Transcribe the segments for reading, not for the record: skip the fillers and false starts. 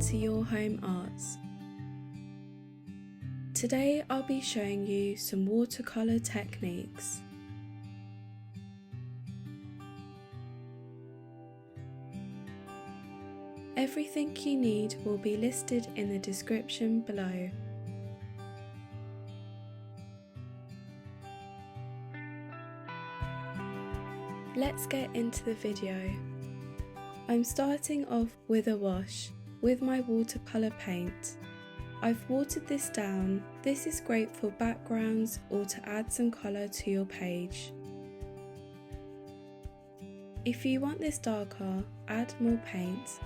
to Your Home Arts. Today I'll be showing you some watercolour techniques. Everything you need will be listed in the description below. Let's get into the video. I'm starting off with a wash with my watercolour paint. I've watered this down. This is great for backgrounds or to add some colour to your page. If you want this darker, add more paint.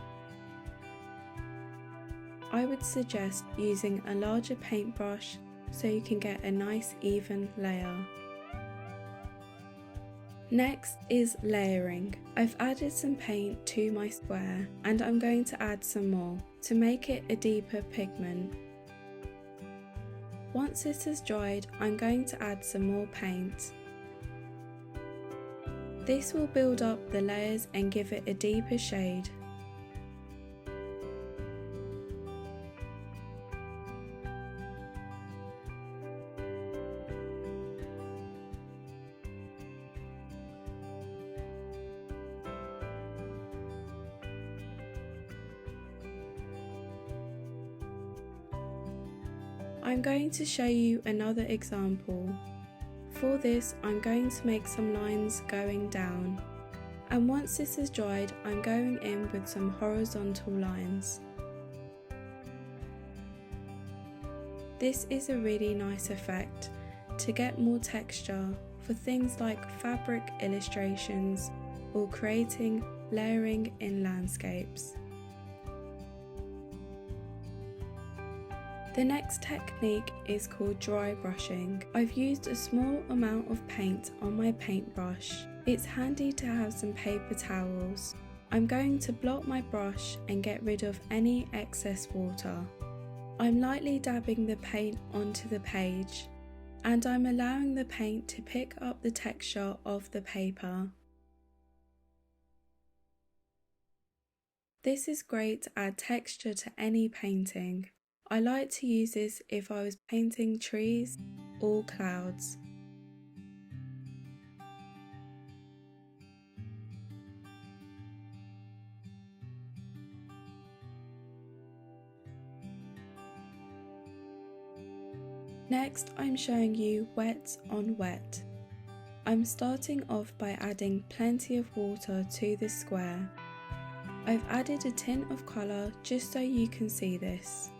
I would suggest using a larger paintbrush so you can get a nice even layer. Next is layering. I've added some paint to my square and I'm going to add some more to make it a deeper pigment. Once this has dried, I'm going to add some more paint. This will build up the layers and give it a deeper shade. I'm going to show you another example. For this, I'm going to make some lines going down, and once this is dried, I'm going in with some horizontal lines. This is a really nice effect to get more texture for things like fabric illustrations or creating layering in landscapes. The next technique is called dry brushing. I've used a small amount of paint on my paintbrush. It's handy to have some paper towels. I'm going to blot my brush and get rid of any excess water. I'm lightly dabbing the paint onto the page, and I'm allowing the paint to pick up the texture of the paper. This is great to add texture to any painting. I like to use this if I was painting trees or clouds. Next, I'm showing you wet on wet. I'm starting off by adding plenty of water to the square. I've added a tint of colour just so you can see this.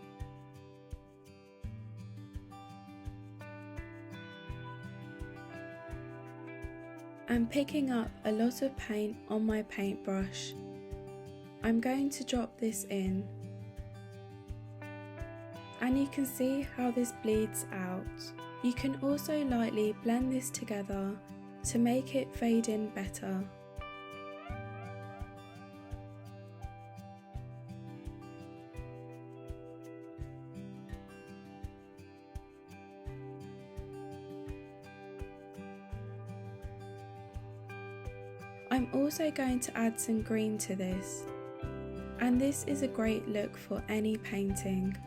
I'm picking up a lot of paint on my paintbrush. I'm going to drop this in, and you can see how this bleeds out. You can also lightly blend this together to make it fade in better. I'm also going to add some green to this, and this is a great look for any painting.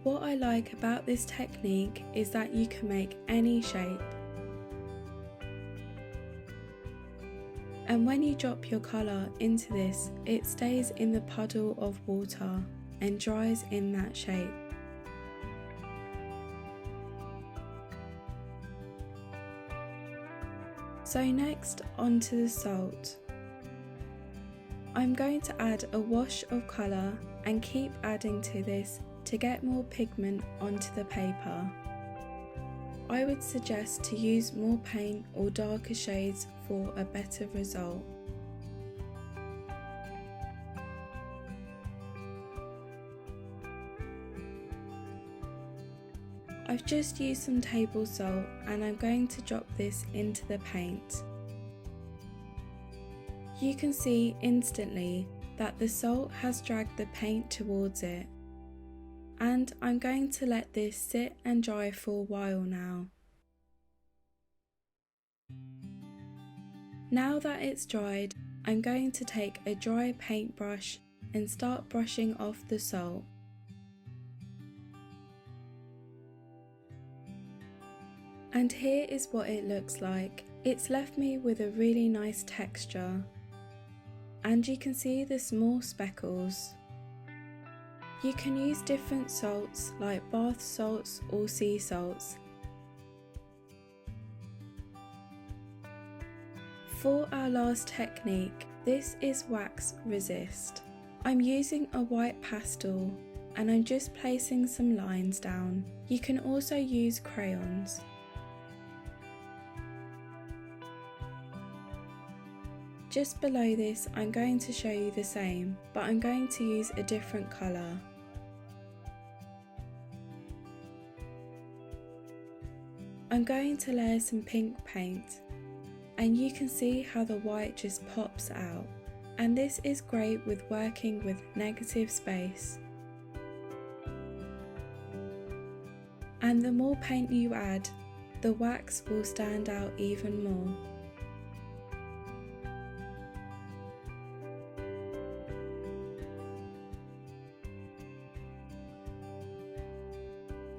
What I like about this technique is that you can make any shape. And when you drop your colour into this, it stays in the puddle of water and dries in that shape. So next, onto the salt. I'm going to add a wash of colour and keep adding to this to get more pigment onto the paper. I would suggest to use more paint or darker shades for a better result. I've just used some table salt and I'm going to drop this into the paint. You can see instantly that the salt has dragged the paint towards it, and I'm going to let this sit and dry for a while now. Now that it's dried, I'm going to take a dry paintbrush and start brushing off the salt. And here is what it looks like. It's left me with a really nice texture. And you can see the small speckles. You can use different salts like bath salts or sea salts. For our last technique, this is wax resist. I'm using a white pastel and I'm just placing some lines down. You can also use crayons. Just below this, I'm going to show you the same, but I'm going to use a different colour. I'm going to layer some pink paint, and you can see how the white just pops out. And this is great with working with negative space. And the more paint you add, the wax will stand out even more.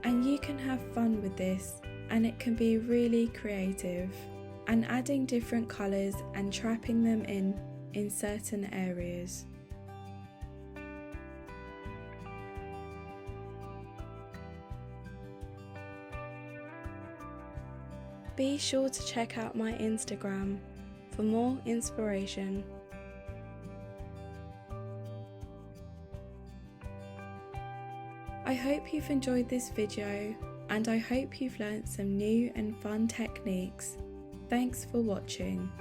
And you can have fun with this, and it can be really creative, and adding different colours and trapping them in certain areas. Be sure to check out my Instagram for more inspiration. I hope you've enjoyed this video, and I hope you've learnt some new and fun techniques. Thanks for watching.